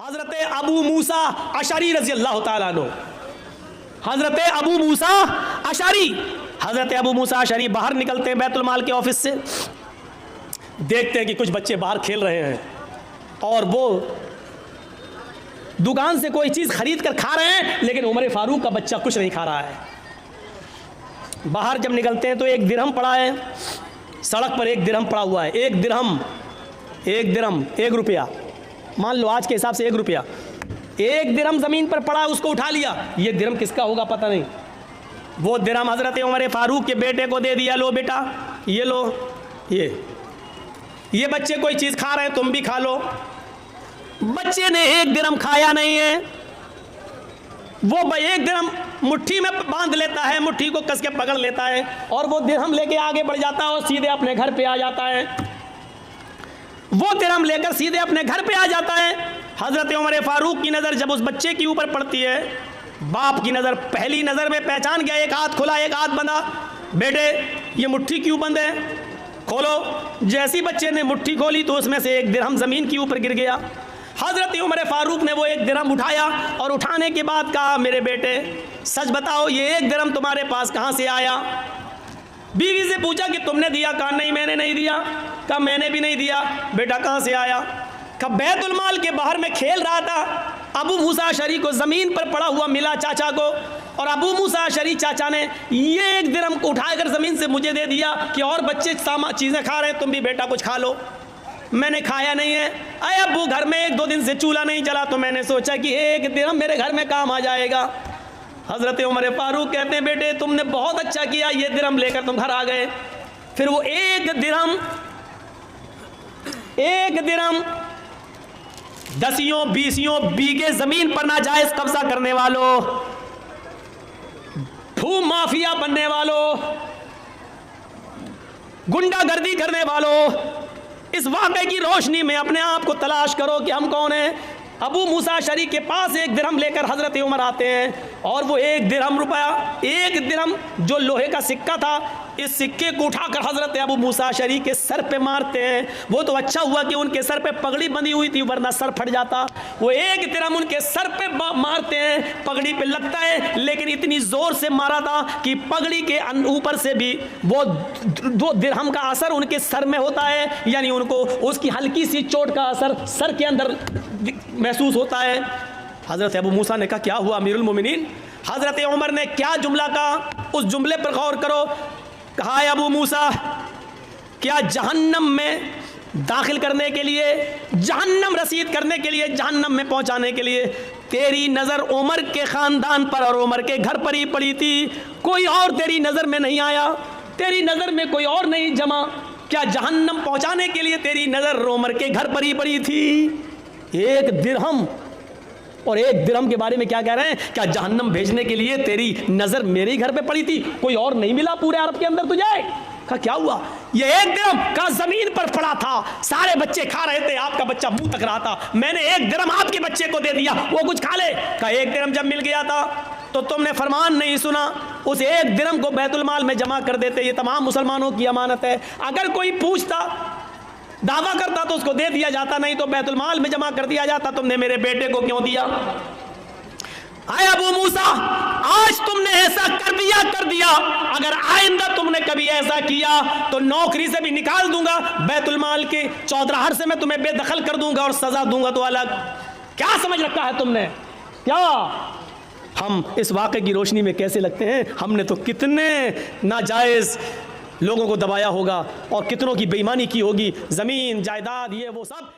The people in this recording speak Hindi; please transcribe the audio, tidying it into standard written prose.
हजरत अबू मूसा अशरी रजी अल्लाह ताला अन्हु, हजरत अबू मूसा अशरी, हजरत अबू मूसा अशरी बाहर निकलते हैं बैतुल माल के ऑफिस से, देखते हैं कि कुछ बच्चे बाहर खेल रहे हैं और वो दुकान से कोई चीज़ खरीद कर खा रहे हैं, लेकिन उमर फारूक का बच्चा कुछ नहीं खा रहा है। बाहर जब निकलते हैं तो एक दिरहम पड़ा है, सड़क पर एक दिरहम पड़ा हुआ है। एक दिरहम, एक रुपया, मान लो आज के हिसाब से 1 रुपया, एक दिरहम ज़मीन पर पड़ा, उसको उठा लिया। ये दिरहम किसका होगा पता नहीं। वो दिरहम हज़रत उमर फारूक के बेटे को दे दिया, लो बेटा ये लो, ये बच्चे कोई चीज़ खा रहे हैं, तुम भी खा लो। बच्चे ने 1 दिरहम खाया नहीं है, वो 1 दिरहम मुट्ठी में बांध लेता है, मुट्ठी को कस के पकड़ लेता है और वो दिरहम लेके आगे बढ़ जाता है और सीधे अपने घर पे आ जाता है। वो दिरहम लेकर सीधे अपने घर पे आ जाता है। हज़रत उमर फारूक की नज़र जब उस बच्चे के ऊपर पड़ती है, बाप की नज़र पहली नज़र में पहचान गया, एक हाथ खुला एक हाथ बंधा। बेटे ये मुट्ठी क्यों बंद है, खोलो। जैसी बच्चे ने मुट्ठी खोली तो उसमें से 1 दिरहम ज़मीन के ऊपर गिर गया। हज़रत उमर फारूक ने वो 1 दिरहम उठाया और उठाने के बाद कहा, मेरे बेटे सच बताओ ये 1 दिरहम तुम्हारे पास कहाँ से आया। बीवी से पूछा कि तुमने दिया, कहा नहीं मैंने नहीं दिया। कहा मैंने भी नहीं दिया। बेटा कहाँ से आया। कहा बैतुल माल के बाहर में खेल रहा था, अबू मूसा अशरी को ज़मीन पर पड़ा हुआ मिला चाचा को, और अबू मूसा अशरी चाचा ने ये 1 दिरहम को उठाकर ज़मीन से मुझे दे दिया कि और बच्चे चीज़ें खा रहे हैं, तुम भी बेटा कुछ खा लो। मैंने खाया नहीं है। अरे अबू घर में 1-2 दिन से चूल्हा नहीं जला तो मैंने सोचा कि 1 दिरहम मेरे घर में काम आ जाएगा। हज़रत उमर फारूक कहते हैं, बेटे तुमने बहुत अच्छा किया, ये दिरहम लेकर तुम घर आ गए। फिर वो 1 दिरहम 10-20 बीघे ज़मीन पर नाजायज़ कब्जा करने वालों, भू माफिया बनने वालों, गुंडागर्दी करने वालों, इस वाक़े की रोशनी में अपने आप को तलाश करो कि हम कौन हैं। अबू मूसा अशरी के पास 1 दिरहम लेकर हज़रत उमर आते हैं और वो 1 दिरहम रुपया, 1 दिरहम जो लोहे का सिक्का था, इस सिक्के को उठाकर हज़रत अबू मूसा अशरी के सर पे मारते हैं। वो तो अच्छा हुआ कि उनके सर पे पगड़ी बंधी हुई थी, वरना सर फट जाता। वो 1 दिरहम उनके सर पे मारते हैं, पगड़ी पे लगता है, लेकिन इतनी ज़ोर से मारा था कि पगड़ी के ऊपर से भी वो 2 दिरहम का असर उनके सर में होता है, यानी उनको उसकी हल्की सी चोट का असर सर के अंदर महसूस होता है। हज़रत अबू मूसा ने कहा, क्या हुआ अमीरुल मोमिनीन। हज़रत उमर ने क्या जुमला कहा, उस जुमले पर गौर करो। कहा, अबू मूसा क्या जहन्नम में दाखिल करने के लिए, जहन्नम रसीद करने के लिए, जहन्नम में पहुंचाने के लिए तेरी नज़र उमर के ख़ानदान पर और उमर के घर पर ही पड़ी थी, कोई और तेरी नज़र में नहीं आया, तेरी नज़र में कोई और नहीं जमा। क्या जहन्नम पहुंचाने के लिए तेरी नज़र उमर के घर पर ही पड़ी थी। 1 दिरहम, और 1 दिरहम के बारे में क्या कह रहे हैं, क्या जहन्नम भेजने के लिए तेरी नज़र मेरे ही घर पे पड़ी थी, कोई और नहीं मिला पूरे अरब के अंदर तुझे। कहा क्या हुआ। ये 1 दिरहम का ज़मीन पर पड़ा था, सारे बच्चे खा रहे थे, आपका बच्चा मुंह तक रहा था, मैंने 1 दिरहम आपके बच्चे को दे दिया, वो कुछ खा ले। कहा 1 दिरहम जब मिल गया था तो तुमने फरमान नहीं सुना, उस 1 दिरहम को बैतुल माल में जमा कर देते, ये तमाम मुसलमानों की अमानत है। अगर कोई पूछता, दावा करता तो उसको दे दिया जाता, नहीं तो बैतुल माल में जमा कर दिया जाता। तुमने मेरे बेटे को क्यों दिया। आए अबू मूसा, आज तुमने ऐसा कर दिया, अगर आइंदा तुमने कभी ऐसा किया तो नौकरी से भी निकाल दूंगा, बैतुल माल के चौधराहर से मैं तुम्हें बेदखल कर दूंगा और सजा दूंगा तो अलग। क्या समझ रखा है तुमने। क्या हम इस वाक़े की रोशनी में कैसे लगते हैं। हमने तो कितने नाजायज़ लोगों को दबाया होगा और कितनों की बेईमानी की होगी, ज़मीन जायदाद ये वो सब।